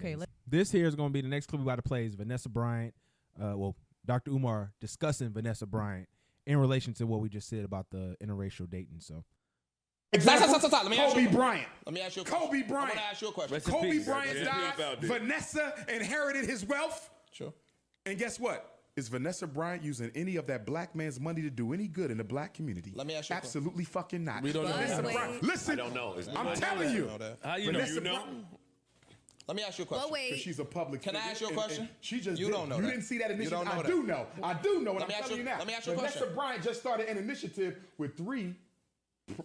Okay, This here is going to be the next clip we about to play is Vanessa Bryant. Dr. Umar discussing Vanessa Bryant in relation to what we just said about the interracial dating. So, Stop. Kobe Bryant. Let me ask you a question. Kobe Bryant. I want to ask you a question. Kobe Bryant died. Vanessa inherited his wealth. Sure. And guess what? Is Vanessa Bryant using any of that black man's money to do any good in the black community? Let me ask you absolutely fucking not. We don't know. Vanessa Bryant. Listen, I don't know. I'm telling you. How you know? You know? Let me ask you a question. but wait. She's a public Can figure. I ask you a question? She just You don't know You that. didn't see that You initiative. don't know I that. do know. I do know. And Let I'm me ask telling you- you now. let me ask you a Vanessa question. Bryant just started an initiative with 3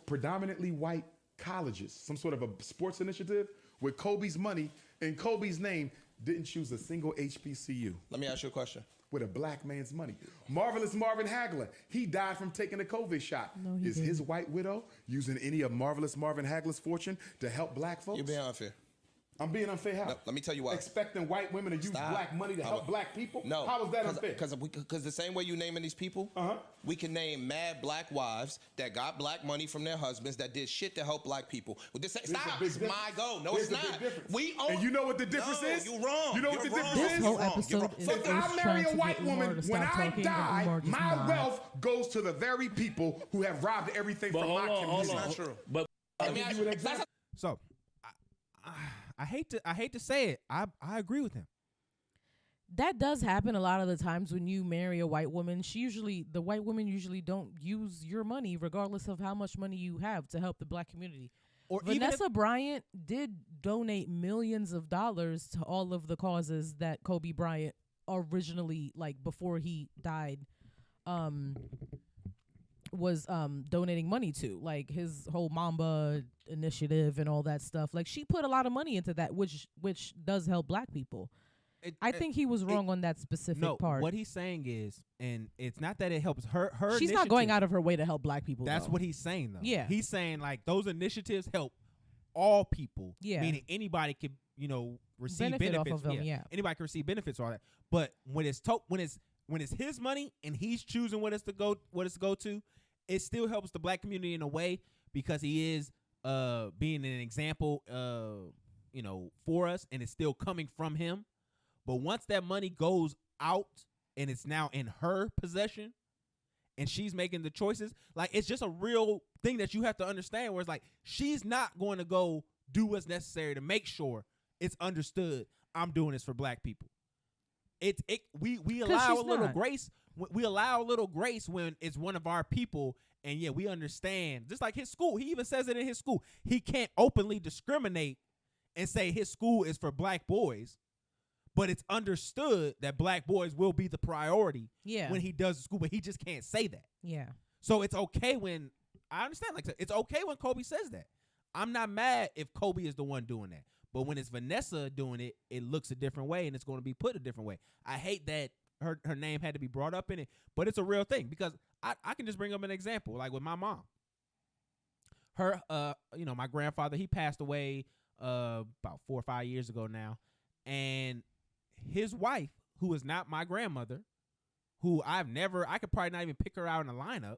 predominantly white colleges, some sort of a sports initiative with Kobe's money and Kobe's name. Didn't choose a single HBCU. Let me ask you a question. With a black man's money. Marvelous Marvin Hagler, he died from taking a COVID shot. No, he Is didn't. his white widow using any of Marvelous Marvin Hagler's fortune to help black folks? You're being unfair. I'm being unfair how? No, let me tell you why. Expecting white women to use Stop. black money to help black people? No. How is that unfair? Because the same way you naming these people, we can name mad black wives that got black money from their husbands that did shit to help black people. Well, stop. a big It's difference. my goal. No, There's it's a big not. difference. And you know what the difference No, is? you're wrong. You know what You're the difference wrong. is? This whole episode is If trying I marry to a white get Umar woman, to when stop I talking, die, and Umar just my lied. wealth goes to the very people who have robbed everything But from hold my on, community. hold on. It's not true. But Let me ask you. so I hate to say it. I agree with him. That does happen a lot of the times when you marry a white woman. The white women usually don't use your money, regardless of how much money you have, to help the black community. Or even Vanessa Bryant did donate millions of dollars to all of the causes that Kobe Bryant originally, like before he died, was donating money to, like his whole Mamba initiative and all that stuff. Like she put a lot of money into that, which does help black people. I think he was wrong on that specific part. What he's saying is, and it's not that it helps her. She's not going out of her way to help black people. That's though. what he's saying, though. Yeah. He's saying like those initiatives help all people. Yeah. Meaning anybody could, receive Benefit off benefits. of them, yeah. Anybody can receive benefits or all that. But when it's his money and he's choosing what it's to go to, it still helps the black community in a way because he is being an example for us, and it's still coming from him. But once that money goes out and it's now in her possession and she's making the choices, like it's just a real thing that you have to understand where it's like she's not going to go do what's necessary to make sure it's understood I'm doing this for black people. We allow a little grace. We allow a little grace when it's one of our people, and yeah, we understand. Just like his school, he even says it in his school. He can't openly discriminate and say his school is for black boys. But it's understood that black boys will be the priority when he does school, but he just can't say that. Yeah. So it's okay when I understand, like it's okay when Kobe says that. I'm not mad if Kobe is the one doing that. But when it's Vanessa doing it, it looks a different way and it's going to be put a different way. I hate that her name had to be brought up in it, but it's a real thing because I can just bring up an example, like with my mom. Her, my grandfather, he passed away about 4 or 5 years ago now, and his wife, who is not my grandmother, who I could probably not even pick her out in a lineup,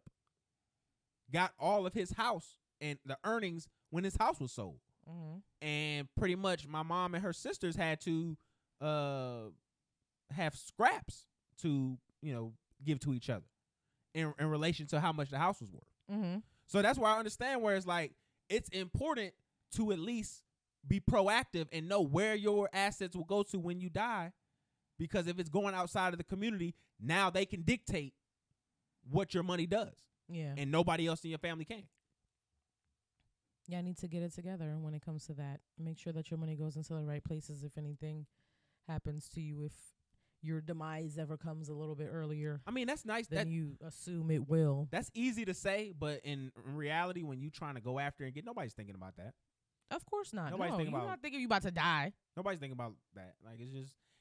got all of his house and the earnings when his house was sold. Mm-hmm. And pretty much my mom and her sisters had to have scraps to, give to each other in relation to how much the house was worth. Mm-hmm. So that's why I understand where it's like, it's important to at least be proactive and know where your assets will go to when you die, because if it's going outside of the community, now they can dictate what your money does. Yeah. And nobody else in your family can. Yeah, I need to get it together when it comes to that. Make sure that your money goes into the right places if anything happens to you, if your demise ever comes a little bit earlier. I mean, that's nice. Then you assume it will. That's easy to say, but in reality, when you trying to go after and get, nobody's thinking about that. Of course not. Nobody's thinking you're about, not thinking you about to die. Nobody's thinking about that. Like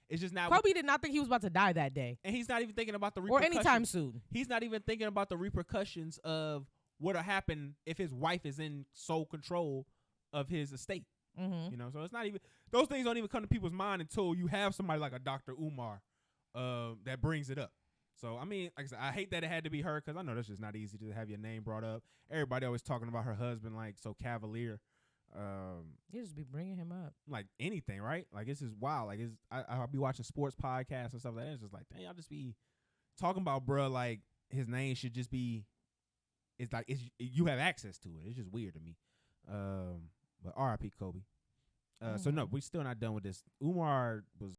it's just not. Kobe did not think he was about to die that day, and he's not even thinking about the or repercussions. anytime soon. He's not even thinking about the repercussions of what'll happen if his wife is in sole control of his estate. Mm-hmm. So it's not even, those things don't even come to people's mind until you have somebody like a Dr. Umar that brings it up. So I mean, like I said, I hate that it had to be her, because I know that's just not easy to have your name brought up. Everybody always talking about her husband like so cavalier. You just be bringing him up. Like anything, right? Like it's just wild. Like I'll be watching sports podcasts and stuff like that. It's just like, dang, I'll just be talking about bruh like his name should just be. It's like you have access to it. It's just weird to me. But R.I.P. Kobe. So no, we still not done with this. Umar was